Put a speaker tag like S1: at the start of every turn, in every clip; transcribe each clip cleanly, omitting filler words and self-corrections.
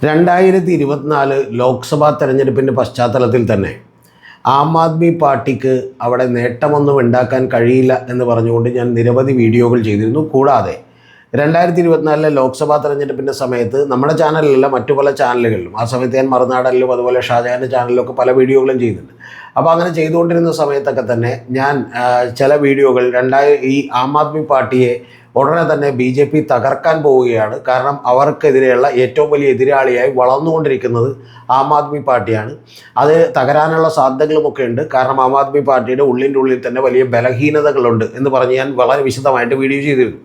S1: 2024 ലോക്സഭാ തെരഞ്ഞെടുപ്പിൻ്റെ പശ്ചാത്തലത്തിൽ തന്നെ ആം ആദ്മി പാർട്ടിക്ക് അവിടെ നേട്ടമൊന്നും ഉണ്ടാക്കാൻ കഴിയില്ല എന്ന് പറഞ്ഞുകൊണ്ട് ഞാൻ നിരവധി വീഡിയോകൾ ചെയ്തിരുന്നു. കൂടാതെ 2024 ലോക്സഭാ തെരഞ്ഞെടുപ്പിൻ്റെ സമയത്ത് നമ്മുടെ ചാനലിലല്ല മറ്റു പല ചാനലുകളിലും, ആ സമയത്ത് ഞാൻ മറുനാടനിലും അതുപോലെ ഷാജഹാൻ്റെ ചാനലിലൊക്കെ പല വീഡിയോകളും ചെയ്യുന്നുണ്ട്. അപ്പോൾ അങ്ങനെ ചെയ്തുകൊണ്ടിരുന്ന സമയത്തൊക്കെ തന്നെ ഞാൻ ചില വീഡിയോകൾ ഈ ആം ആദ്മി പാർട്ടിയെ ഉടനെ തന്നെ BJP തകർക്കാൻ പോവുകയാണ്, കാരണം അവർക്കെതിരെയുള്ള ഏറ്റവും വലിയ എതിരാളിയായി വളർന്നുകൊണ്ടിരിക്കുന്നത് ആം ആദ്മി പാർട്ടിയാണ്. അത് തകരാനുള്ള സാധ്യതകളുമൊക്കെ ഉണ്ട്, കാരണം ആം ആദ്മി പാർട്ടിയുടെ ഉള്ളിൻ്റെ ഉള്ളിൽ തന്നെ വലിയ ബലഹീനതകളുണ്ട് എന്ന് പറഞ്ഞ് ഞാൻ വളരെ വിശദമായിട്ട് വീഡിയോ ചെയ്തിരുന്നു.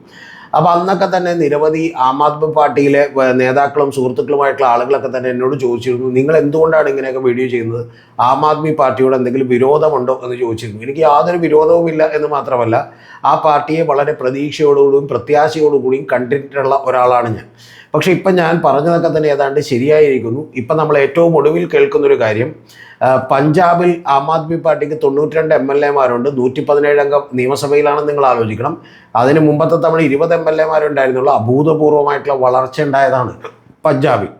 S1: അപ്പോൾ അന്നൊക്കെ തന്നെ നിരവധി ആം ആദ്മി പാർട്ടിയിലെ നേതാക്കളും സുഹൃത്തുക്കളുമായിട്ടുള്ള ആളുകളൊക്കെ തന്നെ എന്നോട് ചോദിച്ചിരുന്നു, നിങ്ങൾ എന്തുകൊണ്ടാണ് ഇങ്ങനെയൊക്കെ വീഡിയോ ചെയ്യുന്നത്, ആം ആദ്മി പാർട്ടിയോട് എന്തെങ്കിലും വിരോധമുണ്ടോ എന്ന് ചോദിച്ചിരുന്നു. എനിക്ക് യാതൊരു വിരോധവുമില്ല എന്ന് മാത്രമല്ല, ആ പാർട്ടിയെ വളരെ പ്രതീക്ഷയോടുകൂടിയും പ്രത്യാശയോടുകൂടിയും കണ്ടിട്ടുള്ള ഒരാളാണ് ഞാൻ. പക്ഷേ ഇപ്പം ഞാൻ പറഞ്ഞതൊക്കെ തന്നെ ഏതാണ്ട് ശരിയായിരിക്കുന്നു. ഇപ്പം നമ്മൾ ഏറ്റവും ഒടുവിൽ കേൾക്കുന്നൊരു കാര്യം, പഞ്ചാബിൽ ആം ആദ്മി പാർട്ടിക്ക് 92 MLA-മാരുണ്ട്, 117 അംഗം നിയമസഭയിലാണെന്ന് നിങ്ങൾ ആലോചിക്കണം. അതിന് മുമ്പത്തെ തവണ 20 MLA-മാരുണ്ടായിരുന്നുള്ള അഭൂതപൂർവമായിട്ടുള്ള വളർച്ച ഉണ്ടായതാണ് പഞ്ചാബിൽ.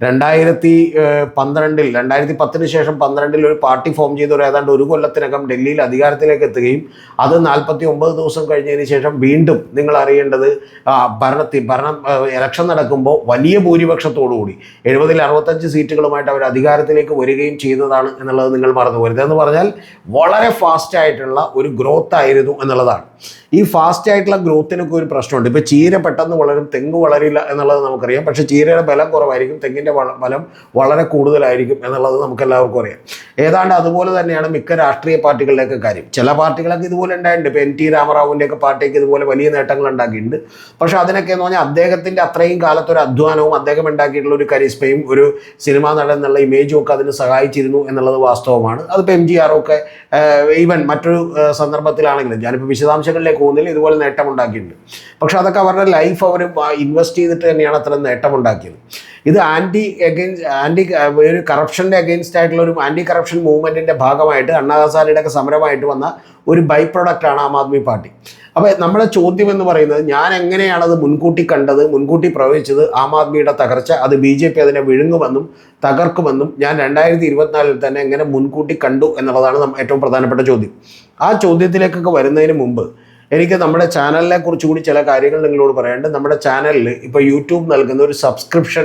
S1: 2010 ശേഷം 12 ഒരു പാർട്ടി ഫോം ചെയ്ത ഏതാണ്ട് ഒരു കൊല്ലത്തിനകം ഡൽഹിയിൽ അധികാരത്തിലേക്ക് എത്തുകയും അത് 49 ദിവസം കഴിഞ്ഞതിന് ശേഷം വീണ്ടും നിങ്ങൾ അറിയേണ്ടത് ഇലക്ഷൻ നടക്കുമ്പോൾ വലിയ ഭൂരിപക്ഷത്തോടുകൂടി 70-65 സീറ്റുകളുമായിട്ട് അവർ അധികാരത്തിലേക്ക് വരികയും ചെയ്തതാണ് എന്നുള്ളത് നിങ്ങൾ മറന്നു പോകരുത്. എന്ന് പറഞ്ഞാൽ വളരെ ഫാസ്റ്റായിട്ടുള്ള ഒരു ഗ്രോത്ത് ആയിരുന്നു എന്നുള്ളതാണ്. ഈ ഫാസ്റ്റ് ആയിട്ടുള്ള ഗ്രോത്തിനൊക്കെ ഒരു പ്രശ്നമുണ്ട്. ഇപ്പോൾ ചീര പെട്ടെന്ന് വളരും, തെങ്ങ് വളരില്ല എന്നുള്ളത് നമുക്കറിയാം. പക്ഷേ ചീരയുടെ ബലം കുറവായിരിക്കും, തെങ്ങിൻ്റെ ബലം വളരെ കൂടുതലായിരിക്കും എന്നുള്ളത് നമുക്കെല്ലാവർക്കും അറിയാം. ഏതാണ്ട് അതുപോലെ തന്നെയാണ് മിക്ക രാഷ്ട്രീയ പാർട്ടികളുടെയൊക്കെ കാര്യം. ചില പാർട്ടികളൊക്കെ ഇതുപോലെ ഉണ്ടായിട്ടുണ്ട്. ഇപ്പോൾ NT രാമറാവുവിൻ്റെയൊക്കെ പാർട്ടിക്ക് ഇതുപോലെ വലിയ നേട്ടങ്ങൾ ഉണ്ടാക്കിയിട്ടുണ്ട്. പക്ഷേ അതിനൊക്കെ എന്ന് പറഞ്ഞാൽ അദ്ദേഹത്തിൻ്റെ അത്രയും കാലത്തൊരു അധ്വാനവും അദ്ദേഹം ഉണ്ടാക്കിയിട്ടുള്ള ഒരു കരിസ്മയും ഒരു സിനിമാ നടൻ എന്നുള്ള ഇമേജും ഒക്കെ അതിന് സഹായിച്ചിരുന്നു എന്നുള്ളത് വാസ്തവമാണ്. അതിപ്പോൾ MGR ഒക്കെ ഈവൻ മറ്റൊരു സന്ദർഭത്തിലാണെങ്കിലും, ഞാനിപ്പോൾ വിശദാംശങ്ങളിലേക്ക് പോകുന്നില്ല, ഇതുപോലെ നേട്ടമുണ്ടാക്കിയിട്ടുണ്ട്. പക്ഷെ അതൊക്കെ അവരുടെ ലൈഫ് അവർ ഇൻവെസ്റ്റ് ചെയ്തിട്ട് തന്നെയാണ് അത്ര നേട്ടമുണ്ടാക്കിയത്. ഇത് ഒരു കറപ്ഷൻ്റെ അഗെയിൻസ്റ്റ് ആയിട്ടുള്ള ഒരു ആൻറ്റി കറപ്ഷൻ മൂവ്മെൻറ്റിൻ്റെ ഭാഗമായിട്ട് അണ്ണാ ഹസാരെയുടെയൊക്കെ സമരമായിട്ട് വന്ന ഒരു ബൈ പ്രൊഡക്റ്റാണ് ആം ആദ്മി പാർട്ടി. അപ്പോൾ നമ്മുടെ ചോദ്യം എന്ന് പറയുന്നത്, ഞാൻ എങ്ങനെയാണത് മുൻകൂട്ടി കണ്ടത്, മുൻകൂട്ടി പ്രവചിച്ചത് ആം ആദ്മിയുടെ തകർച്ച, അത് BJP അതിനെ വിഴുങ്ങുമെന്നും തകർക്കുമെന്നും ഞാൻ 2024 തന്നെ എങ്ങനെ മുൻകൂട്ടി കണ്ടു എന്നുള്ളതാണ് ഏറ്റവും പ്രധാനപ്പെട്ട ചോദ്യം. ആ ചോദ്യത്തിലേക്കൊക്കെ വരുന്നതിന് മുമ്പ് എനിക്ക് നമ്മുടെ ചാനലിനെ കുറിച്ച് കൂടി ചില കാര്യങ്ങൾ നിങ്ങളോട് പറയാനുണ്ട്. നമ്മുടെ ചാനലിൽ ഇപ്പോൾ യൂട്യൂബ് നൽകുന്ന ഒരു സബ്സ്ക്രിപ്ഷൻ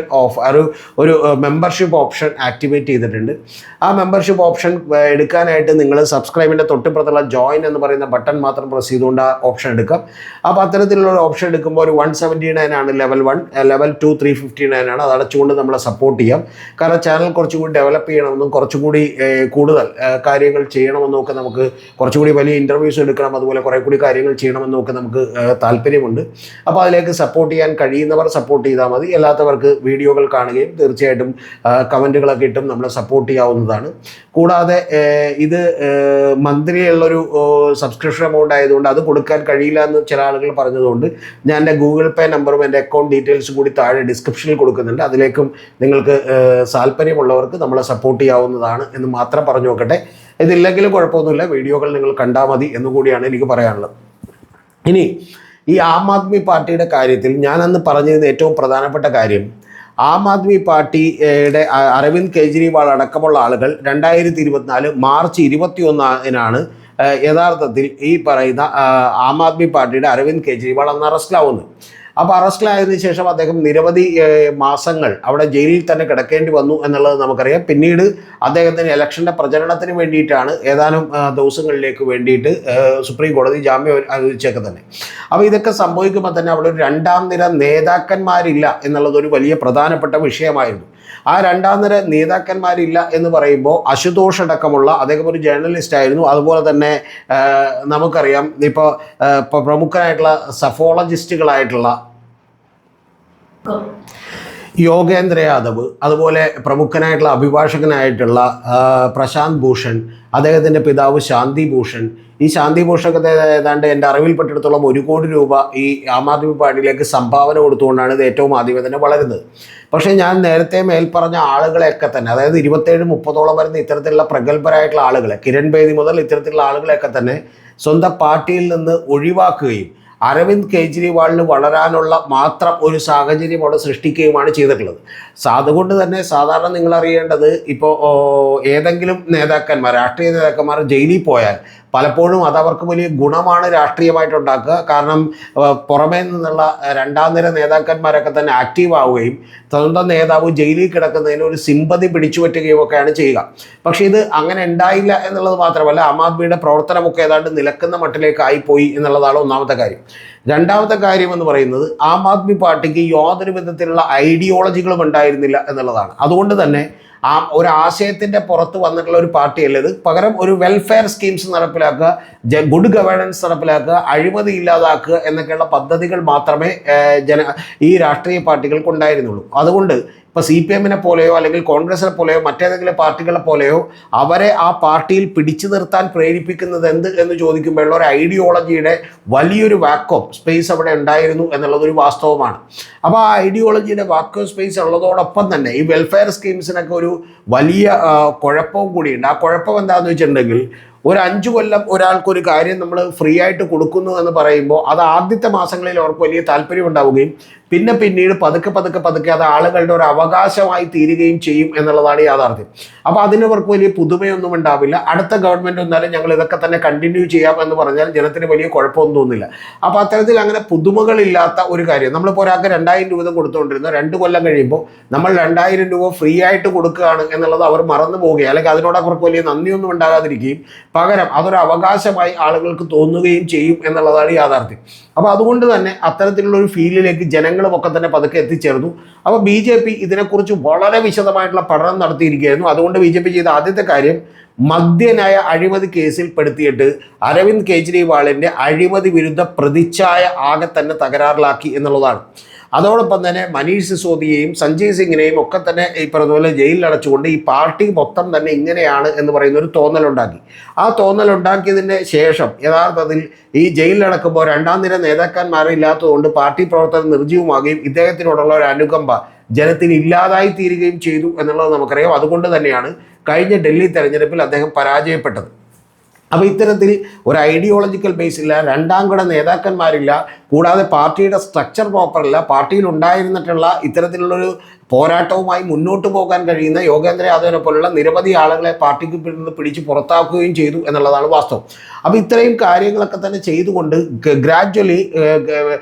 S1: ഒരു മെമ്പർഷിപ്പ് ഓപ്ഷൻ ആക്ടിവേറ്റ് ചെയ്തിട്ടുണ്ട്. ആ മെമ്പർഷിപ്പ് ഓപ്ഷൻ എടുക്കാനായിട്ട് നിങ്ങൾ സബ്സ്ക്രൈബിൻ്റെ തൊട്ടിപ്പുറത്തുള്ള ജോയിൻ എന്ന് പറയുന്ന ബട്ടൺ മാത്രം പ്രസ് ചെയ്തുകൊണ്ട് ആ ഓപ്ഷൻ എടുക്കാം. അപ്പോൾ അത്തരത്തിലുള്ള ഒരു ഓപ്ഷൻ എടുക്കുമ്പോൾ ഒരു 179 ആണ് ലെവൽ 1, ലെവൽ 2 359 ആണ്. അത് അടച്ചുകൊണ്ട് നമ്മളെ സപ്പോർട്ട് ചെയ്യാം. കാരണം ചാനൽ കുറച്ചുകൂടി ഡെവലപ്പ് ചെയ്യണമെന്നും കുറച്ചുകൂടി കൂടുതൽ കാര്യങ്ങൾ ചെയ്യണമെന്നും ഒക്കെ, നമുക്ക് കുറച്ചുകൂടി വലിയ ഇൻ്റർവ്യൂസ് എടുക്കണം, അതുപോലെ കുറേ കൂടി കാര്യങ്ങൾ ചെയ്യണമെന്നൊക്കെ നമുക്ക് താല്പര്യമുണ്ട്. അപ്പോൾ അതിലേക്ക് സപ്പോർട്ട് ചെയ്യാൻ കഴിയുന്നവർ സപ്പോർട്ട് ചെയ്താൽ മതി. അല്ലാത്തവർക്ക് വീഡിയോകൾ കാണുകയും തീർച്ചയായിട്ടും കമൻറ്റുകളൊക്കെ ഇട്ടും നമ്മളെ സപ്പോർട്ട് ചെയ്യാവുന്നതാണ്. കൂടാതെ ഇത് മന്ത്ലിയുള്ളൊരു സബ്സ്ക്രിപ്ഷൻ എമൗണ്ട് ആയതുകൊണ്ട് അത് കൊടുക്കാൻ കഴിയില്ല എന്ന് ചില ആളുകൾ പറഞ്ഞതുകൊണ്ട് ഞാൻ എൻ്റെ ഗൂഗിൾ പേ നമ്പറും എൻ്റെ അക്കൗണ്ട് ഡീറ്റെയിൽസും കൂടി താഴെ ഡിസ്ക്രിപ്ഷനിൽ കൊടുക്കുന്നുണ്ട്. അതിലേക്കും നിങ്ങൾക്ക് താല്പര്യമുള്ളവർക്ക് നമ്മളെ സപ്പോർട്ട് ചെയ്യാവുന്നതാണ് എന്ന് മാത്രം പറഞ്ഞു നോക്കട്ടെ. ഇതില്ലെങ്കിലും കുഴപ്പമൊന്നുമില്ല, വീഡിയോകൾ നിങ്ങൾ കണ്ടാൽ മതി എന്നുകൂടിയാണ് എനിക്ക് പറയാനുള്ളത്. ഇനി ഈ ആം ആദ്മി പാർട്ടിയുടെ കാര്യത്തിൽ ഞാൻ അന്ന് പറഞ്ഞതിന് ഏറ്റവും പ്രധാനപ്പെട്ട കാര്യം, ആം ആദ്മി പാർട്ടിയുടെ അരവിന്ദ് കെജ്രിവാൾ അടക്കമുള്ള ആളുകൾ 2024 മാർച്ച് 21 യഥാർത്ഥത്തിൽ ഈ പറയുന്ന ആം ആദ്മി പാർട്ടിയുടെ അരവിന്ദ് കെജ്രിവാൾ അന്ന് അറസ്റ്റിലാവുന്നത്. അപ്പോൾ അറസ്റ്റിലായതിനു ശേഷം അദ്ദേഹം നിരവധി മാസങ്ങൾ അവിടെ ജയിലിൽ തന്നെ കിടക്കേണ്ടി വന്നു എന്നുള്ളത് നമുക്കറിയാം. പിന്നീട് അദ്ദേഹത്തിന് ഇലക്ഷൻ്റെ പ്രചരണത്തിന് വേണ്ടിയിട്ടാണ് ഏതാനും ദിവസങ്ങളിലേക്ക് വേണ്ടിയിട്ട് സുപ്രീം കോടതി ജാമ്യം അനുവദിച്ചൊക്കെ തന്നെ. അപ്പോൾ ഇതൊക്കെ സംഭവിക്കുമ്പോൾ തന്നെ അവിടെ ഒരു 2ാം നിര നേതാക്കന്മാരില്ല എന്നുള്ളതൊരു വലിയ പ്രധാനപ്പെട്ട വിഷയമായിരുന്നു. ആ 2ാം നിര നേതാക്കന്മാരില്ല എന്ന് പറയുമ്പോൾ അശുതോഷ് അടക്കമുള്ള, അദ്ദേഹം ഒരു ജേർണലിസ്റ്റ് ആയിരുന്നു. അതുപോലെ തന്നെ നമുക്കറിയാം ഇപ്പോൾ പ്രമുഖനായിട്ടുള്ള സഫോളജിസ്റ്റുകളായിട്ടുള്ള യോഗേന്ദ്ര യാദവ്, അതുപോലെ പ്രമുഖനായിട്ടുള്ള അഭിഭാഷകനായിട്ടുള്ള പ്രശാന്ത് ഭൂഷൺ, അദ്ദേഹത്തിൻ്റെ പിതാവ് ശാന്തി ഭൂഷൺ. ഈ ശാന്തി ഭൂഷണൊക്കെ ഏതാണ്ട് എൻ്റെ അറിവിൽപ്പെട്ടിടത്തോളം 1 കോടി രൂപ ഈ ആം ആദ്മി പാർട്ടിയിലേക്ക് സംഭാവന കൊടുത്തുകൊണ്ടാണ് ഇത് ഏറ്റവും ആദ്യമേ തന്നെ വളരുന്നത്. പക്ഷേ ഞാൻ നേരത്തെ മേൽപ്പറഞ്ഞ ആളുകളെയൊക്കെ തന്നെ, അതായത് 27-30ഓളം വരുന്ന ഇത്തരത്തിലുള്ള പ്രഗത്ഭരായിട്ടുള്ള ആളുകളെ, കിരൺ ബേദി മുതൽ ഇത്തരത്തിലുള്ള ആളുകളെയൊക്കെ തന്നെ സ്വന്തം പാർട്ടിയിൽ നിന്ന് ഒഴിവാക്കുകയും അരവിന്ദ് കെജ്രിവാളിന് വളരാനുള്ള മാത്രം ഒരു സാഹചര്യം അവിടെ സൃഷ്ടിക്കുകയുമാണ് ചെയ്തിട്ടുള്ളത്. അതുകൊണ്ട് തന്നെ സാധാരണ നിങ്ങൾ അറിയേണ്ടത്, ഇപ്പോൾ ഏതെങ്കിലും നേതാക്കന്മാർ, രാഷ്ട്രീയ നേതാക്കന്മാർ ജയിലിൽ പോയാൽ പലപ്പോഴും അതവർക്ക് വലിയ ഗുണമാണ് രാഷ്ട്രീയമായിട്ടുണ്ടാക്കുക. കാരണം പുറമേ നിന്നുള്ള രണ്ടാം നിര നേതാക്കന്മാരൊക്കെ തന്നെ ആക്റ്റീവ് ആവുകയും സ്വന്തം നേതാവ് ജയിലിൽ കിടക്കുന്നതിന് ഒരു സിമ്പതി പിടിച്ചു പറ്റുകയും ഒക്കെയാണ് ചെയ്യുക. പക്ഷേ ഇത് അങ്ങനെ ഉണ്ടായില്ല എന്നുള്ളത് മാത്രമല്ല, ആം ആദ്മിയുടെ പ്രവർത്തനമൊക്കെ ഏതാണ്ട് നിലക്കുന്ന മട്ടിലേക്കായിപ്പോയി എന്നുള്ളതാണ് ഒന്നാമത്തെ കാര്യം. രണ്ടാമത്തെ കാര്യം എന്ന് പറയുന്നത്, ആം ആദ്മി പാർട്ടിക്ക് യാതൊരു വിധത്തിലുള്ള ഐഡിയോളജികളും ഉണ്ടായിരുന്നില്ല എന്നുള്ളതാണ്. അതുകൊണ്ട് തന്നെ ഒരു ആശയത്തിൻ്റെ പുറത്ത് വന്നിട്ടുള്ള ഒരു പാർട്ടിയല്ല ഇത്. പകരം ഒരു വെൽഫെയർ സ്കീംസ് നടപ്പിലാക്കുക, ഗുഡ് ഗവേണൻസ് നടപ്പിലാക്കുക, അഴിമതി ഇല്ലാതാക്കുക എന്നൊക്കെയുള്ള പദ്ധതികൾ മാത്രമേ ഈ രാഷ്ട്രീയ പാർട്ടികൾക്ക് ഉണ്ടായിരുന്നുള്ളൂ. അതുകൊണ്ട് ഇപ്പോൾ CPM പോലെയോ അല്ലെങ്കിൽ കോൺഗ്രസിനെ പോലെയോ മറ്റേതെങ്കിലും പാർട്ടികളെ പോലെയോ അവരെ ആ പാർട്ടിയിൽ പിടിച്ചു നിർത്താൻ പ്രേരിപ്പിക്കുന്നത് എന്ത് എന്ന് ചോദിക്കുമ്പോഴുള്ള ഒരു ഐഡിയോളജിയുടെ വലിയൊരു വാക്വം സ്പേസ് അവിടെ ഉണ്ടായിരുന്നു എന്നുള്ളതൊരു വാസ്തവമാണ്. അപ്പോൾ ആ ഐഡിയോളജിയുടെ വാക്വം സ്പേസ് ഉള്ളതോടൊപ്പം തന്നെ ഈ വെൽഫെയർ സ്കീംസിനൊക്കെ ഒരു വലിയ കുഴപ്പവും കൂടിയുണ്ട്. ആ കുഴപ്പം എന്താണെന്ന് വെച്ചിട്ടുണ്ടെങ്കിൽ, ഒരു 5 കൊല്ലം ഒരാൾക്കൊരു കാര്യം നമ്മൾ ഫ്രീ ആയിട്ട് കൊടുക്കുന്നു എന്ന് പറയുമ്പോൾ അത് ആദ്യത്തെ മാസങ്ങളിൽ അവർക്ക് വലിയ താല്പര്യം ഉണ്ടാവുകയും പിന്നീട് പതുക്കെ അത് ആളുകളുടെ ഒരു അവകാശമായി തീരുകയും ചെയ്യും എന്നുള്ളതാണ് യാഥാർത്ഥ്യം. അപ്പോൾ അതിനവർക്ക് വലിയ പുതുമയൊന്നും ഉണ്ടാവില്ല. അടുത്ത ഗവൺമെൻറ് വന്നാലും ഞങ്ങൾ ഇതൊക്കെ തന്നെ കണ്ടിന്യൂ ചെയ്യാം എന്ന് പറഞ്ഞാൽ ജനത്തിന് വലിയ കുഴപ്പമൊന്നും തോന്നില്ല. അപ്പോൾ അത്തരത്തിൽ അങ്ങനെ പുതുമകളില്ലാത്ത ഒരു കാര്യം, നമ്മളിപ്പോൾ ഒരാൾക്ക് 2000 രൂപ കൊടുത്തുകൊണ്ടിരുന്ന 2 കൊല്ലം കഴിയുമ്പോൾ നമ്മൾ 2000 രൂപ ഫ്രീ ആയിട്ട് കൊടുക്കുകയാണ് എന്നുള്ളത് അവർ മറന്നു പോവുകയും അല്ലെങ്കിൽ അതിനോട് അവർക്ക് വലിയ നന്ദിയൊന്നും ഉണ്ടാകാതിരിക്കുകയും പകരം അതൊരു അവകാശമായി ആളുകൾക്ക് തോന്നുകയും ചെയ്യും എന്നുള്ളതാണ് യാഥാർത്ഥ്യം. അപ്പോൾ അതുകൊണ്ട് തന്നെ അത്തരത്തിലുള്ള ഒരു ഫീലിലേക്ക് ജനങ്ങളുമൊക്കെ തന്നെ പതുക്കെ എത്തിച്ചേർന്നു. അപ്പോൾ BJP ഇതിനെക്കുറിച്ച് വളരെ വിശദമായിട്ടുള്ള പഠനം നടത്തിയിരിക്കുകയായിരുന്നു. അതുകൊണ്ട് BJP ചെയ്ത ആദ്യത്തെ കാര്യം, മദ്യനയ അഴിമതി കേസിൽ പെടുത്തിയിട്ട് അരവിന്ദ് കെജ്രിവാളിൻ്റെ അഴിമതി വിരുദ്ധ പ്രതിച്ഛായ ആകെ തന്നെ തകരാറിലാക്കി എന്നുള്ളതാണ്. അതോടൊപ്പം തന്നെ മനീഷ് സിസോദിയെയും സഞ്ജയ് സിംഗിനെയും ഒക്കെ തന്നെ ഈ പറഞ്ഞതുപോലെ ജയിലിൽ അടച്ചുകൊണ്ട് ഈ പാർട്ടി മൊത്തം തന്നെ ഇങ്ങനെയാണ് എന്ന് പറയുന്ന ഒരു തോന്നലുണ്ടാക്കി. ആ തോന്നലുണ്ടാക്കിയതിന് ശേഷം യഥാർത്ഥത്തിൽ ഈ ജയിലിലടക്കുമ്പോൾ രണ്ടാം നിര നേതാക്കന്മാരില്ലാത്തതുകൊണ്ട് പാർട്ടി പ്രവർത്തനം നിർജ്ജീവമാകുകയും ഇദ്ദേഹത്തിനോടുള്ള ഒരു അനുകമ്പ ജനത്തിന് ഇല്ലാതായി തീരുകയും ചെയ്തു എന്നുള്ളത് നമുക്കറിയാം. അതുകൊണ്ട് തന്നെയാണ് കഴിഞ്ഞ ഡൽഹി തെരഞ്ഞെടുപ്പിൽ അദ്ദേഹം പരാജയപ്പെട്ടത്. അപ്പോൾ ഇത്തരത്തിൽ ഒരു ഐഡിയോളജിക്കൽ ബേസ് ഇല്ല, രണ്ടാം കിട നേതാക്കന്മാരില്ല, കൂടാതെ പാർട്ടിയുടെ സ്ട്രക്ചർ പ്രോപ്പറില്ല, പാർട്ടിയിൽ ഉണ്ടായിരുന്നിട്ടുള്ള ഇത്തരത്തിലുള്ളൊരു പോരാട്ടവുമായി മുന്നോട്ട് പോകാൻ കഴിയുന്ന യോഗേന്ദ്ര യാദവിനെ പോലുള്ള നിരവധി ആളുകളെ പാർട്ടിക്ക് പിടിച്ച് പുറത്താക്കുകയും ചെയ്തു എന്നുള്ളതാണ് വാസ്തവം. അപ്പോൾ ഇത്രയും കാര്യങ്ങളൊക്കെ തന്നെ ചെയ്തുകൊണ്ട് ഗ്രാജ്വലി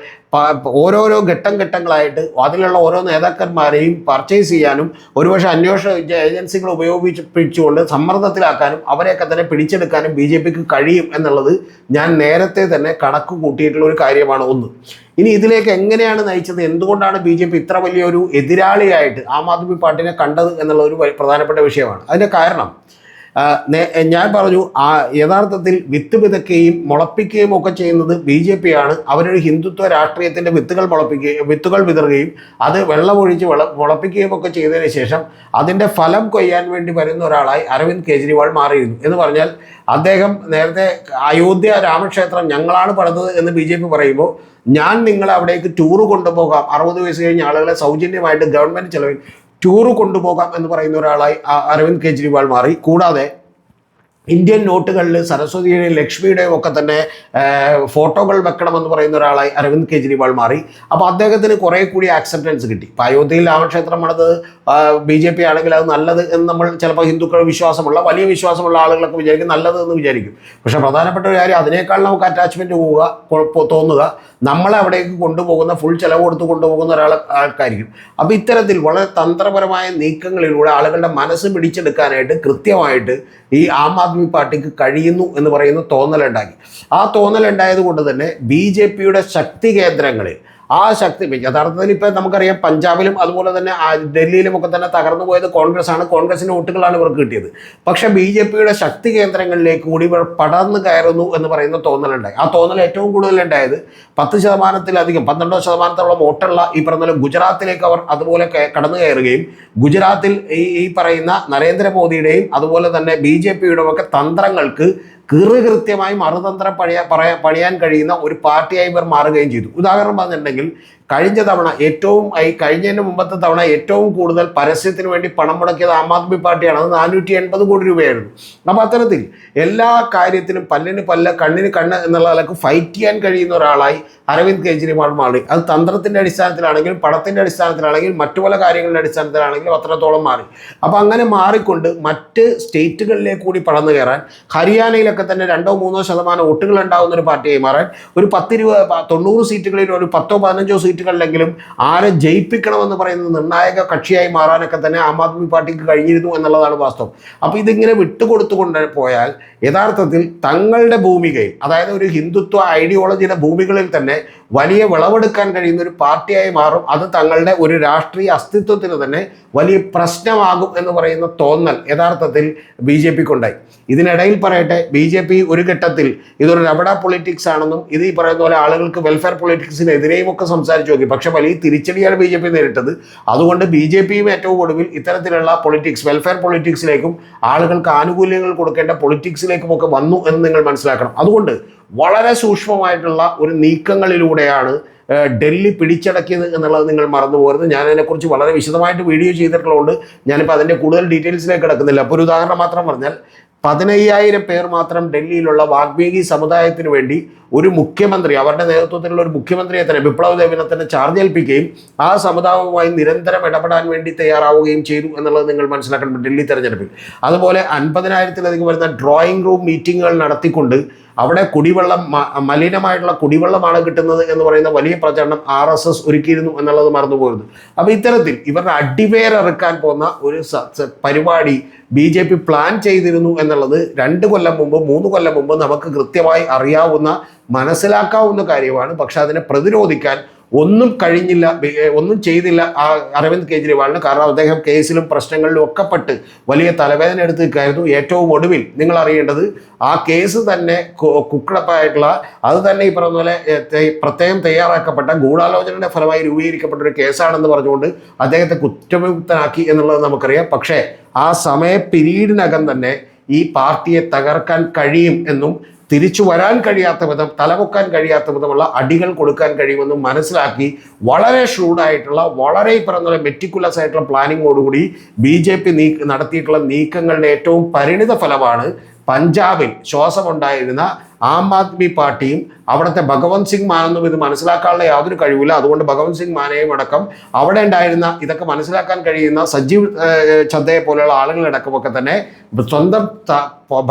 S1: ഓരോരോ ഘട്ടങ്ങളായിട്ട് അതിലുള്ള ഓരോ നേതാക്കന്മാരെയും പർച്ചേസ് ചെയ്യാനും ഒരുപക്ഷെ അന്വേഷണ ഏജൻസികൾ ഉപയോഗിച്ചുകൊണ്ട് സമ്മർദ്ദത്തിലാക്കാനും അവരെയൊക്കെ തന്നെ പിടിച്ചെടുക്കാനും BJPക്ക് കഴിയും എന്നുള്ളത് ഞാൻ നേരത്തെ തന്നെ കണക്ക് കൂട്ടിയിട്ടുള്ള ഒരു കാര്യമാണ് ഒന്ന്. ഇനി ഇതിലേക്ക് എങ്ങനെയാണ് നയിച്ചത്, എന്തുകൊണ്ടാണ് BJP ഇത്ര വലിയൊരു എതിരാളിയായിട്ട് ആം ആദ്മി പാർട്ടിനെ കണ്ടത് എന്നുള്ള ഒരു പ്രധാനപ്പെട്ട വിഷയമാണ്. അതിൻ്റെ കാരണം ഞാൻ പറഞ്ഞു, യഥാർത്ഥത്തിൽ വിത്ത് വിതയ്ക്കുകയും മുളപ്പിക്കുകയും ഒക്കെ ചെയ്യുന്നത് BJP ആണ്. അവരൊരു ഹിന്ദുത്വ രാഷ്ട്രീയത്തിൻ്റെ വിത്തുകൾ വിതറുകയും അത് വെള്ളമൊഴിച്ച് മുളപ്പിക്കുകയും ഒക്കെ ചെയ്തതിന് ശേഷം അതിൻ്റെ ഫലം കൊയ്യാൻ വേണ്ടി വരുന്ന ഒരാളായി അരവിന്ദ് കെജ്രിവാൾ മാറിയിരുന്നു. എന്ന് പറഞ്ഞാൽ അദ്ദേഹം നേരത്തെ അയോധ്യ രാമക്ഷേത്രം ഞങ്ങളാണ് പണിതത് എന്ന് BJP പറയുമ്പോൾ, ഞാൻ നിങ്ങളെ അവിടേക്ക് ടൂറ് കൊണ്ടുപോകാം, 60 വയസ്സ് കഴിഞ്ഞ ആളുകളെ സൗജന്യമായിട്ട് ഗവൺമെൻറ് ചെലവിൽ ടൂറ് കൊണ്ടുപോകാം എന്ന് പറയുന്ന ഒരാളായി അരവിന്ദ് കെജ്രിവാൾ മാറി. കൂടാതെ ഇന്ത്യൻ നോട്ടുകളിൽ സരസ്വതിയുടെയും ലക്ഷ്മിയുടെയും ഒക്കെ തന്നെ ഫോട്ടോകൾ വെക്കണമെന്ന് പറയുന്ന ഒരാളായി അരവിന്ദ് കെജ്രിവാൾ മാറി. അപ്പോൾ അദ്ദേഹത്തിന് കുറേ കൂടി ആക്സെപ്റ്റൻസ് കിട്ടി. ഇപ്പോൾ അയോധ്യയിൽ രാമക്ഷേത്രം പണിത് BJP ആണെങ്കിൽ അത് നല്ലത് എന്ന് നമ്മൾ ചിലപ്പോൾ ഹിന്ദുക്കൾ വലിയ വിശ്വാസമുള്ള ആളുകളൊക്കെ വിചാരിക്കും നല്ലത് എന്ന് വിചാരിക്കും. പക്ഷേ പ്രധാനപ്പെട്ട ഒരു കാര്യം, അതിനേക്കാൾ നമുക്ക് അറ്റാച്ച്മെൻറ്റ് തോന്നുക നമ്മളെ അവിടേക്ക് കൊണ്ടുപോകുന്ന ഫുൾ ചിലവ് കൊടുത്ത് കൊണ്ടുപോകുന്ന ആൾക്കായിരിക്കും. അപ്പോൾ ഇത്തരത്തിൽ വളരെ തന്ത്രപരമായ നീക്കങ്ങളിലൂടെ ആളുകളുടെ മനസ്സ് പിടിച്ചെടുക്കാനായിട്ട് കൃത്യമായിട്ട് ഈ ആം ആദ്മി പാർട്ടിക്ക് കഴിയുന്നു എന്ന് പറയുന്ന തോന്നലുണ്ടാക്കി. ആ തോന്നലുണ്ടായത് കൊണ്ട് തന്നെ BJPയുടെ ശക്തി കേന്ദ്രങ്ങളിൽ ആ ശക്തി യഥാർത്ഥത്തിൽ ഇപ്പം നമുക്കറിയാം, പഞ്ചാബിലും അതുപോലെ തന്നെ ഡൽഹിയിലും ഒക്കെ തന്നെ തകർന്നു പോയത് കോൺഗ്രസ്സാണ്. കോൺഗ്രസിൻ്റെ വോട്ടുകളാണ് ഇവർക്ക് കിട്ടിയത്. പക്ഷേ BJPയുടെ ശക്തി കേന്ദ്രങ്ങളിലേക്ക് കൂടി ഇവർ പടർന്നു കയറുന്നു എന്ന് പറയുന്ന തോന്നലുണ്ടായി. ആ തോന്നൽ ഏറ്റവും കൂടുതലുണ്ടായത് 10%-ലധികം 12% വോട്ടുള്ള ഈ പറഞ്ഞ ഗുജറാത്തിലേക്ക് അവർ അതുപോലെ കടന്നു കയറുകയും ഗുജറാത്തിൽ ഈ പറയുന്ന നരേന്ദ്രമോദിയുടെയും അതുപോലെ തന്നെ BJPയുടെ ഒക്കെ തന്ത്രങ്ങൾക്ക് കൃത്യമായി മറുതന്ത്രം പണിയാൻ കഴിയുന്ന ഒരു പാർട്ടിയായി ഇവർ മാറുകയും ചെയ്തു. ഉദാഹരണം പറഞ്ഞിട്ടുണ്ടെങ്കിൽ കഴിഞ്ഞ തവണ കഴിഞ്ഞതിന് മുമ്പത്തെ തവണ ഏറ്റവും കൂടുതൽ പരസ്യത്തിന് വേണ്ടി പണം മുടക്കിയത് ആം ആദ്മി പാർട്ടിയാണ്. അത് 480 കോടി രൂപയായിരുന്നു. അപ്പോൾ അത്തരത്തിൽ എല്ലാ കാര്യത്തിലും പല്ലിന് പല്ല് കണ്ണിന് കണ്ണ് എന്നുള്ള നിലക്ക് ഫൈറ്റ് ചെയ്യാൻ കഴിയുന്ന ഒരാളായി അരവിന്ദ് കെജ്രിവാൾ മാറി. അത് തന്ത്രത്തിൻ്റെ അടിസ്ഥാനത്തിലാണെങ്കിലും പണത്തിൻ്റെ അടിസ്ഥാനത്തിലാണെങ്കിലും മറ്റു പല കാര്യങ്ങളുടെ അടിസ്ഥാനത്തിലാണെങ്കിലും അത്രത്തോളം മാറി. അപ്പോൾ അങ്ങനെ മാറിക്കൊണ്ട് മറ്റ് സ്റ്റേറ്റുകളിലേക്ക് കൂടി പടന്നു കയറാൻ, ഹരിയാനയിലൊക്കെ തന്നെ 2-3% വോട്ടുകൾ ഉണ്ടാകുന്ന ഒരു പാർട്ടിയായി മാറാൻ, ഒരു 90 സീറ്റുകളിൽ ഒരു 10-15 സീറ്റുകളിലെങ്കിലും ആരെ ജയിപ്പിക്കണമെന്ന് പറയുന്നത് നിർണായക കക്ഷിയായി മാറാനൊക്കെ തന്നെ ആം ആദ്മി പാർട്ടിക്ക് കഴിഞ്ഞിരുന്നു എന്നുള്ളതാണ് വാസ്തവം. അപ്പോൾ ഇതിങ്ങനെ വിട്ടുകൊടുത്തുകൊണ്ട് പോയാൽ യഥാർത്ഥത്തിൽ തങ്ങളുടെ ഭൂമികയിൽ, അതായത് ഒരു ഹിന്ദുത്വ ഐഡിയോളജിയുടെ ഭൂമികളിൽ തന്നെ വലിയ വിളവെടുക്കാൻ കഴിയുന്ന ഒരു പാർട്ടിയായി മാറും. അത് തങ്ങളുടെ ഒരു രാഷ്ട്രീയ അസ്തിത്വത്തിന് തന്നെ വലിയ പ്രശ്നമാകും എന്ന് പറയുന്ന തോന്നൽ യഥാർത്ഥത്തിൽ BJPക്ക് ഉണ്ടായി. ഇതിനിടയിൽ പറയട്ടെ, BJP ഒരു ഘട്ടത്തിൽ ഇതൊരു രബഡ പൊളിറ്റിക്സ് ആണെന്നും ഇത് ഈ പറയുന്ന പോലെ ആളുകൾക്ക് വെൽഫെയർ പൊളിറ്റിക്സിനെതിരെയും ഒക്കെ സംസാരിച്ചു നോക്കി. പക്ഷെ വലിയ തിരിച്ചടിയാണ് BJP നേരിട്ടത്. അതുകൊണ്ട് BJPയും ഏറ്റവും ഒടുവിൽ ഇത്തരത്തിലുള്ള പൊളിറ്റിക്സ്, വെൽഫെയർ പൊളിറ്റിക്സിലേക്കും ആളുകൾക്ക് ആനുകൂല്യങ്ങൾ കൊടുക്കേണ്ട പൊളിറ്റിക്സിലേക്കും ഒക്കെ വന്നു എന്ന് നിങ്ങൾ മനസ്സിലാക്കണം. അതുകൊണ്ട് വളരെ സൂക്ഷ്മമായിട്ടുള്ള ഒരു നീക്കങ്ങളിലൂടെയാണ് ഡൽഹി പിടിച്ചടക്കിയത് എന്നുള്ളത് നിങ്ങൾ മറന്നു പോകരുത്. ഞാൻ അതിനെക്കുറിച്ച് വളരെ വിശദമായിട്ട് വീഡിയോ ചെയ്തിട്ടുള്ളതുകൊണ്ട് ഞാനിപ്പോൾ അതിൻ്റെ കൂടുതൽ ഡീറ്റെയിൽസിലേക്ക് കിടക്കുന്നില്ല. അപ്പോൾ ഒരു ഉദാഹരണം മാത്രം പറഞ്ഞാൽ 15,000 പേർ മാത്രം ഡൽഹിയിലുള്ള വാൽമീകി സമുദായത്തിന് വേണ്ടി ഒരു മുഖ്യമന്ത്രി, അവരുടെ നേതൃത്വത്തിലുള്ള ഒരു മുഖ്യമന്ത്രിയെ തന്നെ, ബിപ്ലവ് ദേവിനെ തന്നെ ചാർജ് ഏൽപ്പിക്കുകയും ആ സമുദായവുമായി നിരന്തരം ഇടപെടാൻ വേണ്ടി തയ്യാറാവുകയും ചെയ്തു എന്നുള്ളത് നിങ്ങൾ മനസ്സിലാക്കണം ഡൽഹി തെരഞ്ഞെടുപ്പിൽ. അതുപോലെ 50,000-ലധികം വരുന്ന ഡ്രോയിങ് റൂം മീറ്റിങ്ങുകൾ നടത്തിക്കൊണ്ട് അവിടെ കുടിവെള്ളം, മലിനമായിട്ടുള്ള കുടിവെള്ളമാണ് കിട്ടുന്നത് എന്ന് പറയുന്ന വലിയ പ്രചരണം RSS ഒരുക്കിയിരുന്നു എന്നുള്ളത് മറന്നുപോകരുത്. അപ്പോൾ ഇത്തരത്തിൽ ഇവരുടെ അടിവേറിറക്കാൻ പോകുന്ന ഒരു പരിപാടി BJP പ്ലാൻ ചെയ്തിരുന്നു എന്നുള്ളത് 2 കൊല്ലം മുമ്പ് 3 കൊല്ലം മുമ്പ് നമുക്ക് കൃത്യമായി അറിയാവുന്ന, മനസ്സിലാക്കാവുന്ന കാര്യമാണ്. പക്ഷെ അതിനെ പ്രതിരോധിക്കാൻ ഒന്നും കഴിഞ്ഞില്ല, ഒന്നും ചെയ്തില്ല അരവിന്ദ് കെജ്രിവാളിന്. കാരണം അദ്ദേഹം കേസിലും പ്രശ്നങ്ങളിലും ഒക്കെ പെട്ട് വലിയ തലവേദന എടുത്ത് നിൽക്കായിരുന്നു. ഏറ്റവും ഒടുവിൽ നിങ്ങൾ അറിയേണ്ടത് ആ കേസ് തന്നെ കുക്കടപ്പായിട്ടുള്ള, അത് തന്നെ ഈ പറഞ്ഞ പോലെ പ്രത്യേകം തയ്യാറാക്കപ്പെട്ട ഗൂഢാലോചനയുടെ ഫലമായി രൂപീകരിക്കപ്പെട്ട ഒരു കേസാണെന്ന് പറഞ്ഞുകൊണ്ട് അദ്ദേഹത്തെ കുറ്റവിമുക്തനാക്കി എന്നുള്ളത് നമുക്കറിയാം. പക്ഷേ ആ സമയ പീരീഡിനകം തന്നെ ഈ പാർട്ടിയെ തകർക്കാൻ കഴിയും എന്നും തിരിച്ചു വരാൻ കഴിയാത്ത വിധം, തലപൊക്കാൻ കഴിയാത്ത വിധമുള്ള അടികൾ കൊടുക്കാൻ കഴിയുമെന്നും മനസ്സിലാക്കി വളരെ ഷൂഡായിട്ടുള്ള, വളരെ പറഞ്ഞ മെറ്റിക്കുലസ് ആയിട്ടുള്ള പ്ലാനിങ്ങോടുകൂടി BJP നടത്തിയിട്ടുള്ള നീക്കങ്ങളുടെ ഏറ്റവും പരിണിത ഫലമാണ് പഞ്ചാബിൽ ശ്വാസമുണ്ടായിരുന്ന ആം ആദ്മി പാർട്ടിയും അവിടുത്തെ ഭഗവന്ത് സിംഗ് മാനൊന്നും ഇത് മനസ്സിലാക്കാനുള്ള യാതൊരു കഴിവില്ല. അതുകൊണ്ട് ഭഗവന്ത് സിംഗ് മാനെയും അടക്കം അവിടെ ഉണ്ടായിരുന്ന ഇതൊക്കെ മനസ്സിലാക്കാൻ കഴിയുന്ന സജീവ് ചദ്ദയെ പോലെയുള്ള ആളുകളടക്കമൊക്കെ തന്നെ സ്വന്തം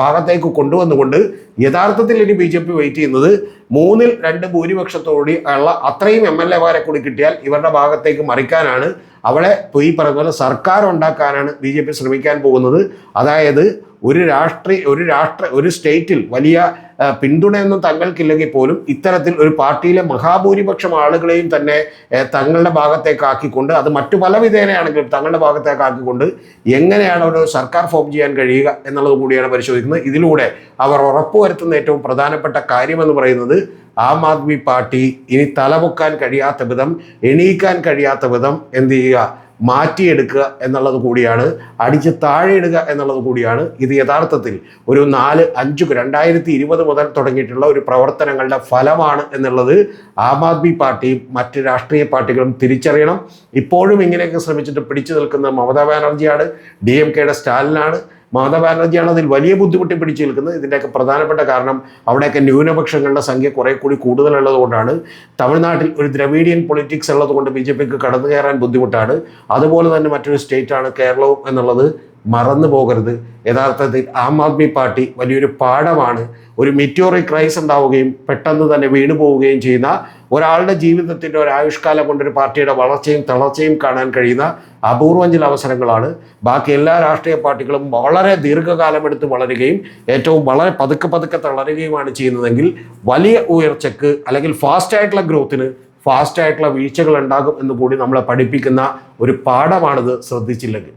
S1: ഭാഗത്തേക്ക് കൊണ്ടുവന്നുകൊണ്ട് യഥാർത്ഥത്തിൽ ഇനി BJP വെയിറ്റ് ചെയ്യുന്നത് 3-2 ഭൂരിപക്ഷത്തോടെ ഉള്ള അത്രയും MLA-മാരെ കൂടി കിട്ടിയാൽ ഇവരുടെ ഭാഗത്തേക്ക് മറിക്കാനാണ്. അവിടെ ഈ പറയുന്ന പോലെ സർക്കാർ ഉണ്ടാക്കാനാണ് BJP ശ്രമിക്കാൻ പോകുന്നത്. അതായത് ഒരു സ്റ്റേറ്റിൽ വലിയ പിന്തുണയൊന്നും തങ്ങൾക്കില്ലെങ്കിൽ പോലും ഇത്തരത്തിൽ ഒരു പാർട്ടിയിലെ മഹാഭൂരിപക്ഷം ആളുകളെയും തന്നെ തങ്ങളുടെ ഭാഗത്തേക്കാക്കിക്കൊണ്ട്, അത് മറ്റു പല വിധേനയാണെങ്കിലും തങ്ങളുടെ ഭാഗത്തേക്കാക്കിക്കൊണ്ട് എങ്ങനെയാണ് ഒരു സർക്കാർ ഫോം ചെയ്യാൻ കഴിയുക എന്നുള്ളത് കൂടിയാണ് പരിശോധിക്കുന്നത്. ഇതിലൂടെ അവർ ഉറപ്പുവരുത്തുന്ന ഏറ്റവും പ്രധാനപ്പെട്ട കാര്യമെന്ന് പറയുന്നത് ആം ആദ്മി പാർട്ടി ഇനി തലപൊക്കാൻ കഴിയാത്ത വിധം, എണീക്കാൻ കഴിയാത്ത വിധം എന്ത് ചെയ്യുക, മാറ്റിയെടുക്കുക എന്നുള്ളത് കൂടിയാണ്, അടിച്ച് താഴെയിടുക എന്നുള്ളത് കൂടിയാണ്. ഇത് യഥാർത്ഥത്തിൽ ഒരു 4-5 2020 മുതൽ തുടങ്ങിയിട്ടുള്ള ഒരു പ്രവർത്തനങ്ങളുടെ ഫലമാണ് എന്നുള്ളത് ആം ആദ്മി പാർട്ടിയും മറ്റ് രാഷ്ട്രീയ പാർട്ടികളും തിരിച്ചറിയണം. ഇപ്പോഴും ഇങ്ങനെയൊക്കെ ശ്രമിച്ചിട്ട് പിടിച്ചു നിൽക്കുന്ന മമതാ ബാനർജിയാണ്, DMKയുടെ സ്റ്റാലിനാണ്. മമതാ ബാനർജിയാണ് അതിൽ വലിയ ബുദ്ധിമുട്ടി പിടിച്ചു നിൽക്കുന്നത്. ഇതിൻ്റെയൊക്കെ പ്രധാനപ്പെട്ട കാരണം അവിടെയൊക്കെ ന്യൂനപക്ഷങ്ങളുടെ സംഖ്യ കുറെ കൂടി കൂടുതലുള്ളത് കൊണ്ടാണ്. തമിഴ്നാട്ടിൽ ഒരു ദ്രവീഡിയൻ പൊളിറ്റിക്സ് ഉള്ളത് കൊണ്ട് BJPക്ക് കടന്നു കയറാൻ ബുദ്ധിമുട്ടാണ്. അതുപോലെ തന്നെ മറ്റൊരു സ്റ്റേറ്റാണ് കേരളവും എന്നുള്ളത് മറന്നു പോകരുത്. യഥാർത്ഥത്തിൽ ആം ആദ്മി പാർട്ടി വലിയൊരു പാഠമാണ്. ഒരു മെറ്റിയോറിക് റൈസ് ഉണ്ടാവുകയും പെട്ടെന്ന് തന്നെ വീണു പോവുകയും ചെയ്യുന്ന ഒരാളുടെ ജീവിതത്തിൻ്റെ ഒരു ആയുഷ്കാലം കൊണ്ടൊരു പാർട്ടിയുടെ വളർച്ചയും തളർച്ചയും കാണാൻ കഴിയുന്ന അപൂർവം ചില അവസരങ്ങളാണ്. ബാക്കി എല്ലാ രാഷ്ട്രീയ പാർട്ടികളും വളരെ ദീർഘകാലമെടുത്ത് വളരുകയും ഏറ്റവും വളരെ പതുക്കെ തളരുകയുമാണ് ചെയ്യുന്നതെങ്കിൽ വലിയ ഉയർച്ചയ്ക്ക് അല്ലെങ്കിൽ ഫാസ്റ്റായിട്ടുള്ള ഗ്രോത്തിന് ഫാസ്റ്റായിട്ടുള്ള വീഴ്ചകൾ ഉണ്ടാകും എന്ന് കൂടി നമ്മളെ പഠിപ്പിക്കുന്ന ഒരു പാഠമാണിത്, ശ്രദ്ധിച്ചില്ലെങ്കിൽ.